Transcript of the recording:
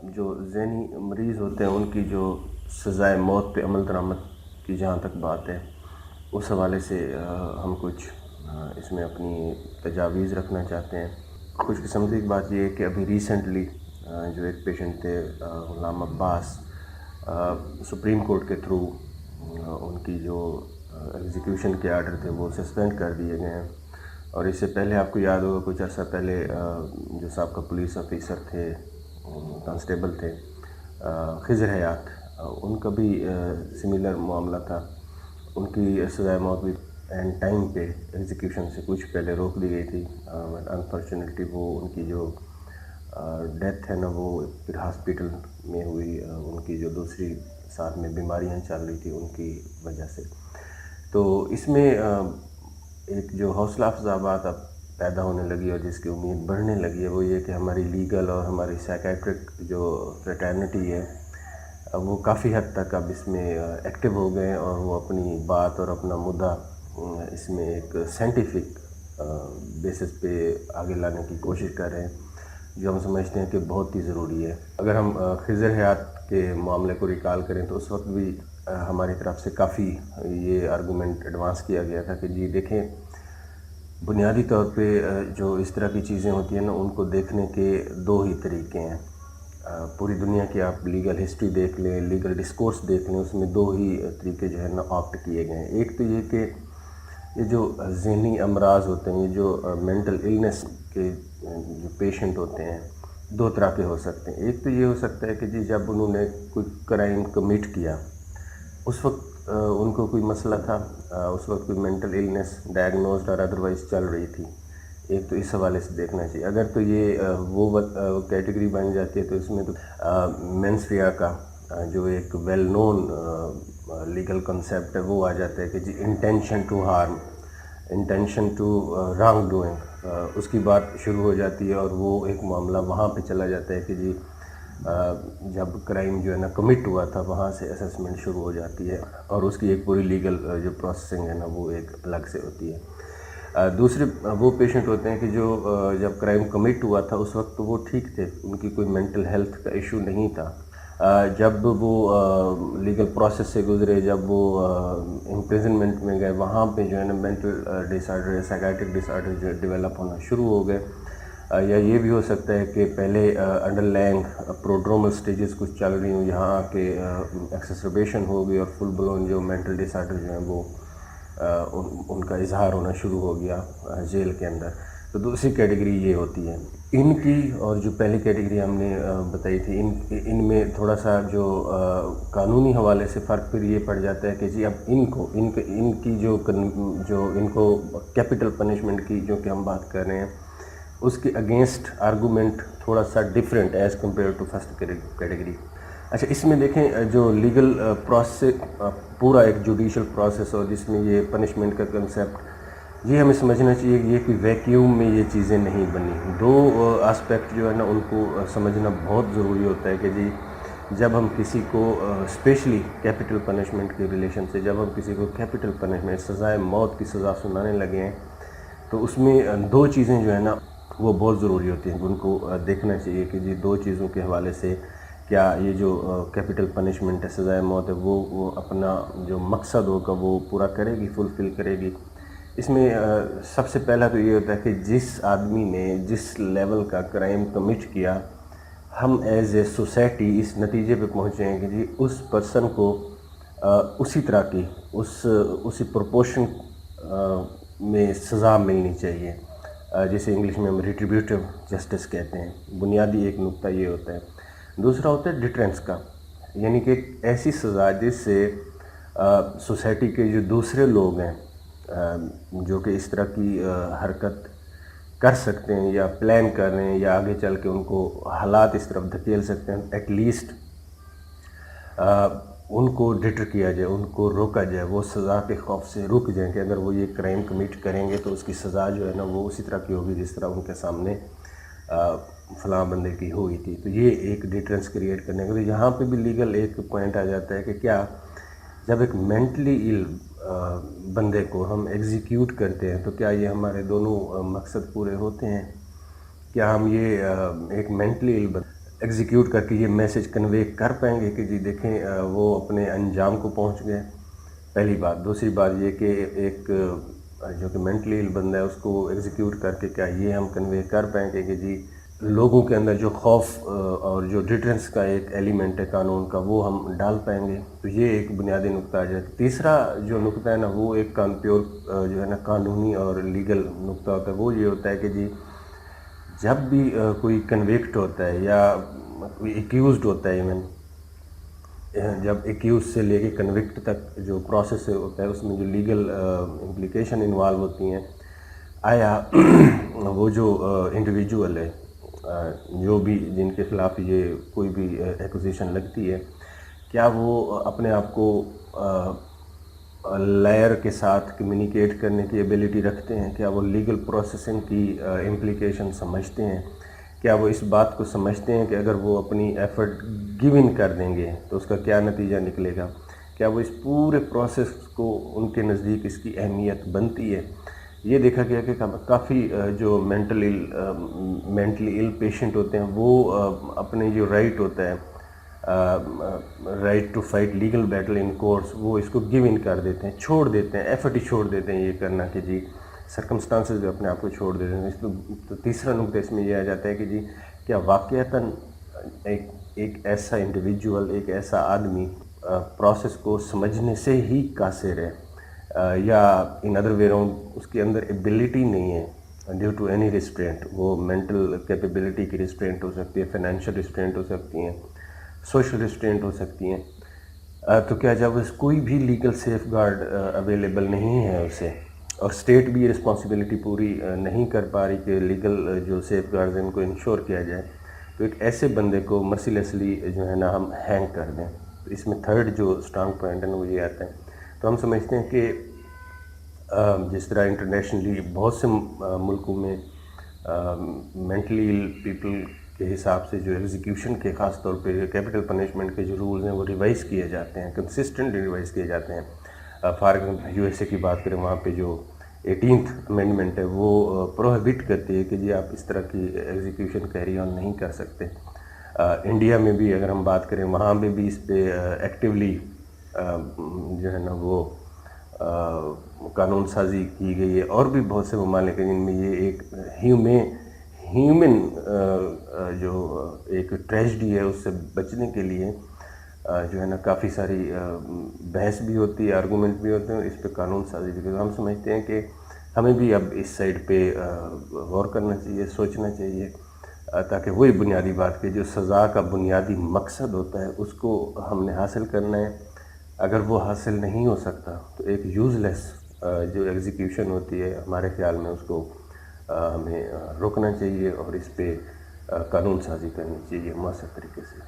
جو ذہنی مریض ہوتے ہیں ان کی جو سزائے موت پہ عمل درآمد کی جہاں تک بات ہے، اس حوالے سے ہم کچھ اس میں اپنی تجاویز رکھنا چاہتے ہیں۔ خوش قسمتی کی بات یہ ہے کہ ابھی ریسنٹلی جو ایک پیشنٹ تھے غلام عباس، سپریم کورٹ کے تھرو ان کی جو ایگزیکیوشن کے آرڈر تھے وہ سسپینڈ کر دیے گئے ہیں۔ اور اس سے پہلے آپ کو یاد ہوگا کچھ عرصہ پہلے جو سابقہ پولیس آفیسر تھے، کانسٹیبل تھے خضر حیات، ان کا بھی سملر معاملہ تھا۔ ان کی سزائے موت بھی اینڈ ٹائم پہ ایگزیکیوشن سے کچھ پہلے روک دی گئی تھی، بٹ انفارچونیٹلی وہ ان کی جو ڈیتھ ہے نا وہ پھر ہاسپٹل میں ہوئی، ان کی جو دوسری ساتھ میں بیماریاں چل رہی تھی ان کی وجہ سے۔ تو اس میں ایک جو حوصلہ افزا بات اب پیدا ہونے لگی اور جس کی امید بڑھنے لگی ہے وہ یہ کہ ہماری لیگل اور ہماری سائیکیٹرک جو فریٹرنٹی ہے وہ کافی حد تک اب اس میں ایکٹیو ہو گئے، اور وہ اپنی بات اور اپنا مدعا اس میں ایک سائنٹیفک بیسس پہ آگے لانے کی کوشش کر رہے ہیں، جو ہم سمجھتے ہیں کہ بہت ہی ضروری ہے۔ اگر ہم خضر حیات کے معاملے کو ریکال کریں تو اس وقت بھی ہماری طرف سے کافی یہ آرگومنٹ ایڈوانس کیا گیا تھا کہ جی دیکھیں، بنیادی طور پہ جو اس طرح کی چیزیں ہوتی ہیں نا ان کو دیکھنے کے دو ہی طریقے ہیں۔ پوری دنیا کی آپ لیگل ہسٹری دیکھ لیں، لیگل ڈسکورس دیکھ لیں، اس میں دو ہی طریقے جو ہے نا آپٹ کیے گئے ہیں۔ ایک تو یہ کہ یہ جو ذہنی امراض ہوتے ہیں، یہ جو مینٹل النس کے جو پیشنٹ ہوتے ہیں، دو طرح کے ہو سکتے ہیں۔ ایک تو یہ ہو سکتا ہے کہ جی جب انہوں نے کوئی کرائم کمٹ کیا اس وقت ان کو کوئی مسئلہ تھا، اس وقت کوئی مینٹل النس ڈائگنوزڈ اور ادروائز چل رہی تھی، ایک تو اس حوالے سے دیکھنا چاہیے۔ اگر تو یہ وہ کیٹیگری بن جاتی ہے تو اس میں تو مینسریا کا جو ایک ویل نون لیگل کنسیپٹ ہے وہ آ جاتا ہے کہ جی intention to harm, intention to wrongdoing, اس کی بات شروع ہو جاتی ہے، اور وہ ایک معاملہ وہاں پہ چلا جاتا ہے کہ جی جب کرائم جو ہے نا کمٹ ہوا تھا وہاں سے اسیسمنٹ شروع ہو جاتی ہے، اور اس کی ایک پوری لیگل جو پروسیسنگ ہے نا وہ ایک الگ سے ہوتی ہے۔ دوسرے وہ پیشنٹ ہوتے ہیں کہ جو جب کرائم کمٹ ہوا تھا اس وقت تو وہ ٹھیک تھے، ان کی کوئی مینٹل ہیلتھ کا ایشو نہیں تھا۔ جب وہ لیگل پروسیس سے گزرے، جب وہ امپریزنمنٹ میں گئے، وہاں پہ جو ہے نا مینٹل ڈس آرڈر، سائیکیٹرک ڈس آرڈر جو ڈیولپ ہونا شروع ہو گئے۔ یا یہ بھی ہو سکتا ہے کہ پہلے انڈر لینگ پروڈرومل سٹیجز کچھ چل رہی ہوں، یہاں آ کے ایکسسربیشن ہو گئی اور فل بلون جو مینٹل ڈس آرڈر جو ہیں وہ ان کا اظہار ہونا شروع ہو گیا جیل کے اندر۔ تو دوسری کیٹیگری یہ ہوتی ہے ان کی، اور جو پہلی کیٹیگری ہم نے بتائی تھی ان میں تھوڑا سا جو قانونی حوالے سے فرق پھر یہ پڑ جاتا ہے کہ جی اب ان کی جو ان کو کیپٹل پنشمنٹ کی جو کہ ہم بات کر رہے ہیں اس کے اگینسٹ آرگومنٹ تھوڑا سا different as compare to first category. اچھا، اس میں دیکھیں جو لیگل پروسیس پورا ایک جوڈیشل پروسیس اور جس میں یہ پنشمنٹ کا کنسیپٹ، یہ ہمیں سمجھنا چاہیے کہ یہ کوئی ویکیوم میں یہ چیزیں نہیں بنی۔ دو آسپیکٹ جو ہے نا ان کو سمجھنا بہت ضروری ہوتا ہے کہ جی جب ہم کسی کو اسپیشلی کیپٹل پنشمنٹ کے ریلیشن سے جب ہم کسی کو کیپٹل پنشمنٹ سزائے موت کی سزا سنانے لگے ہیں تو اس میں دو چیزیں جو ہے نا وہ بہت ضروری ہوتی ہیں، ان کو دیکھنا چاہیے کہ جی دو چیزوں کے حوالے سے کیا یہ جو کیپٹل پنشمنٹ ہے، سزائے موت ہے، وہ اپنا جو مقصد ہوگا وہ پورا کرے گی، فلفل کرے گی۔ اس میں سب سے پہلا تو یہ ہوتا ہے کہ جس آدمی نے جس لیول کا کرائم کمٹ کیا، ہم ایز اے سوسائٹی اس نتیجے پہ پہنچے ہیں کہ جی اس پرسن کو اسی طرح کی اسی پروپورشن میں سزا ملنی چاہیے، جسے انگلش میں ہم ریٹریبیوٹیو جسٹس کہتے ہیں۔ بنیادی ایک نقطہ یہ ہوتا ہے۔ دوسرا ہوتا ہے ڈیٹرنس کا، یعنی کہ ایک ایسی سزا جس سے سوسائٹی کے جو دوسرے لوگ ہیں جو کہ اس طرح کی حرکت کر سکتے ہیں یا پلان کر رہے ہیں یا آگے چل کے ان کو حالات اس طرف دھکیل سکتے ہیں، ایٹ لیسٹ ان کو ڈیٹر کیا جائے، ان کو روکا جائے، وہ سزا کے خوف سے رک جائیں کہ اگر وہ یہ کرائم کمٹ کریں گے تو اس کی سزا جو ہے نا وہ اسی طرح کی ہوگی جس طرح ان کے سامنے فلاں بندے کی ہوئی تھی۔ تو یہ ایک ڈیٹرنس کریٹ کرنے کے لیے یہاں پہ بھی لیگل ایک پوائنٹ آ جاتا ہے کہ کیا جب ایک مینٹلی ایل بندے کو ہم ایگزیکیوٹ کرتے ہیں تو کیا یہ ہمارے دونوں مقصد پورے ہوتے ہیں؟ کیا ہم یہ ایک مینٹلی ایل ایگزیکیوٹ کر کے یہ میسج کنوے کر پائیں گے کہ جی دیکھیں وہ اپنے انجام کو پہنچ گئے؟ پہلی بات. دوسری بات یہ کہ ایک جو کہ مینٹلی ایل بندہ ہے اس کو ایگزیکیوٹ کر کے کیا یہ ہم کنوے کر پائیں گے کہ جی لوگوں کے اندر جو خوف اور جو ڈیٹرنس کا ایک ایلیمنٹ ہے قانون کا وہ ہم ڈال پائیں گے؟ تو یہ ایک بنیادی نقطہ ہے. تیسرا جو نقطہ ہے نا وہ ایک پیور جو ہے نا قانونی اور لیگل نقطہ ہوتا ہے. وہ یہ ہوتا ہے کہ جی جب بھی کوئی کنوکٹ ہوتا ہے یا کوئی ایکیوزڈ ہوتا ہے، ایون جب ایکیوز سے لے کے کنوکٹ تک جو پروسیس ہوتا ہے اس میں جو لیگل امپلیکیشن انوالو ہوتی ہیں، آیا وہ جو انڈیویجول ہے جو بھی جن کے خلاف یہ کوئی بھی ایکوزیشن لگتی ہے، کیا وہ اپنے آپ کو لائر کے ساتھ کمیونیکیٹ کرنے کی ایبیلٹی رکھتے ہیں؟ کیا وہ لیگل پروسیسنگ کی امپلیکیشن سمجھتے ہیں؟ کیا وہ اس بات کو سمجھتے ہیں کہ اگر وہ اپنی ایفرٹ گیو ان کر دیں گے تو اس کا کیا نتیجہ نکلے گا؟ کیا وہ اس پورے پروسیس کو ان کے نزدیک اس کی اہمیت بنتی ہے؟ یہ دیکھا گیا کہ کافی جو مینٹلی ایل پیشنٹ ہوتے ہیں وہ اپنے جو رائٹ ہوتا ہے، right to fight legal battle in courts, وہ اس کو گیو ان کر دیتے ہیں، چھوڑ دیتے ہیں، ایفرٹ ہی چھوڑ دیتے ہیں یہ کرنا کہ جی سرکمسٹانسز بھی اپنے آپ کو چھوڑ دیتے ہیں. تو تیسرا نقطہ اس میں یہ آ جاتا ہے کہ جی کیا واقعتاً ایک ایسا انڈیویجول، ایک ایسا آدمی پروسیس کو سمجھنے سے ہی قاصر ہے، یا ان ادر وے راؤنڈ اس کے اندر ایبلٹی نہیں ہے ڈیو ٹو اینی ریسٹرینٹ. وہ مینٹل کیپیبلٹی کی ریسٹرینٹ ہو سکتی ہے، فائنینشیل ریسٹرینٹ ہو سکتی ہیں، سوشل ریسٹرینٹ ہو سکتی ہیں. تو کیا جب کوئی بھی لیگل سیف گارڈ اویلیبل نہیں ہے اسے، اور اسٹیٹ بھی یہ رسپانسبلٹی پوری نہیں کر پا رہی کہ لیگل جو سیف گارڈز ہیں ان کو انشور کیا جائے، تو ایک ایسے بندے کو مرسیلیسلی جو ہے نا ہم ہینگ کر دیں. تو اس میں تھرڈ جو اسٹرانگ پوائنٹ ہے نا وہ یہ آتا ہے. تو ہم سمجھتے ہیں کہ جس طرح انٹرنیشنلی بہت سے ملکوں میں مینٹلی ایل پیپل کے حساب سے جو ایگزیکیوشن کے خاص طور پہ کیپٹل پنشمنٹ کے جو رولز ہیں وہ ریوائز کیے جاتے ہیں، کنسسٹنٹلی ریوائز کیے جاتے ہیں. For example U S A کی بات کریں، وہاں پہ جو 18th امینڈمنٹ ہے وہ پروہیبٹ کرتی ہے کہ جی آپ اس طرح کی ایگزیکیوشن کیری آن نہیں کر سکتے. انڈیا میں بھی اگر ہم بات کریں وہاں پہ بھی اس پہ ایکٹیولی جو ہے نا وہ قانون سازی کی گئی ہے. اور بھی بہت سے ممالک ہیں جن میں یہ ایک ہیومن جو ایک ٹریجڈی ہے اس سے بچنے کے لیے جو ہے نا کافی ساری بحث بھی ہوتی ہے، آرگومنٹ بھی ہوتے ہیں، اس پہ قانون سازی بھی. ہم سمجھتے ہیں کہ ہمیں بھی اب اس سائڈ پہ غور کرنا چاہیے، سوچنا چاہیے، تاکہ وہی بنیادی بات کہ جو سزا کا بنیادی مقصد ہوتا ہے اس کو ہم نے حاصل کرنا ہے. اگر وہ حاصل نہیں ہو سکتا تو ایک یوز لیس جو ایگزیکیوشن ہوتی ہے ہمارے خیال میں اس کو ہمیں روکنا چاہیے اور اس پہ قانون سازی کرنی چاہیے مؤثر طریقے سے.